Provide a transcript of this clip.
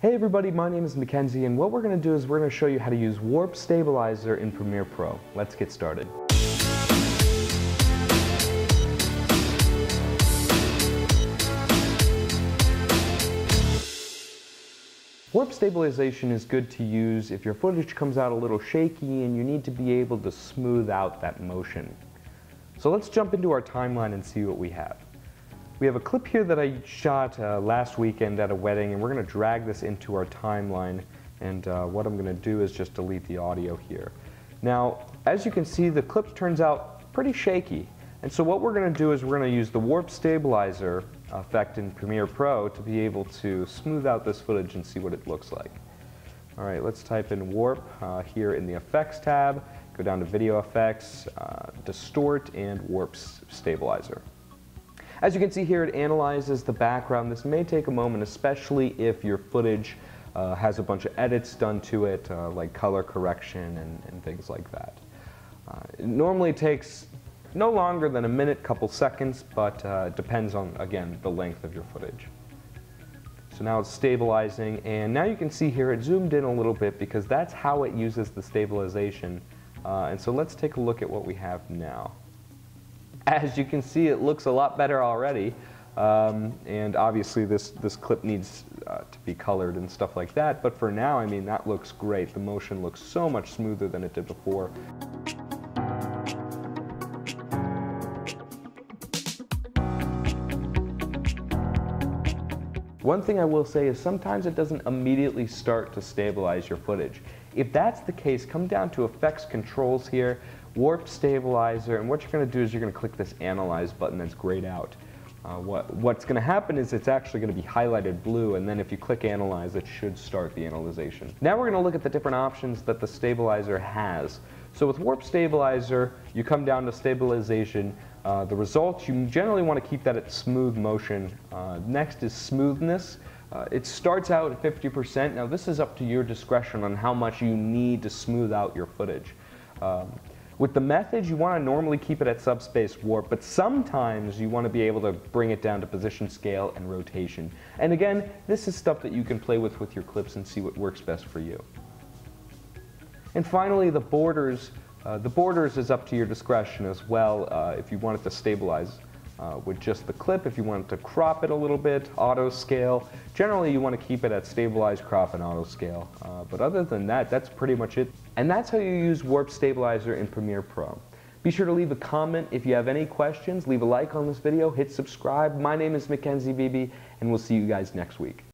Hey everybody, my name is Mackenzie, and what we're going to do is we're going to show you how to use Warp Stabilizer in Premiere Pro. Let's get started. Warp stabilization is good to use if your footage comes out a little shaky and you need to be able to smooth out that motion. So let's jump into our timeline and see what we have. We have a clip here that I shot last weekend at a wedding, and we're going to drag this into our timeline, and what I'm going to do is just delete the audio here. Now, as you can see, the clip turns out pretty shaky, and so what we're going to do is we're going to use the Warp Stabilizer effect in Premiere Pro to be able to smooth out this footage and see what it looks like. Alright, let's type in Warp here in the Effects tab, go down to Video Effects, Distort, and Warp Stabilizer. As you can see here, it analyzes the background. This may take a moment, especially if your footage has a bunch of edits done to it, like color correction and things like that. It normally takes no longer than a minute, couple seconds, but it depends on, again, the length of your footage. So now it's stabilizing, and now you can see here it zoomed in a little bit because that's how it uses the stabilization. And so let's take a look at what we have now. As you can see, it looks a lot better already, and obviously this clip needs to be colored and stuff like that, but for now, I mean, that looks great. The motion looks so much smoother than it did before. One thing I will say is sometimes it doesn't immediately start to stabilize your footage. If that's the case, come down to Effects Controls here, Warp Stabilizer, and what you're going to do is you're going to click this Analyze button that's grayed out. What's going to happen is it's actually going to be highlighted blue, and then if you click Analyze, it should start the analyzation. Now we're going to look at the different options that the stabilizer has. So with Warp Stabilizer, you come down to Stabilization. The results, you generally want to keep that at smooth motion. Next is Smoothness. It starts out at 50%. Now this is up to your discretion on how much you need to smooth out your footage. With the method, you want to normally keep it at subspace warp, but sometimes you want to be able to bring it down to position, scale, and rotation. And again, this is stuff that you can play with your clips and see what works best for you. And finally, the borders. The borders is up to your discretion as well. If you want it to stabilize with just the clip, if you want it to crop it a little bit, auto scale. Generally, you want to keep it at stabilize, crop, and auto scale. But other than that, that's pretty much it. And that's how you use Warp Stabilizer in Premiere Pro. Be sure to leave a comment if you have any questions. Leave a like on this video, hit subscribe. My name is Mackenzie BB, and we'll see you guys next week.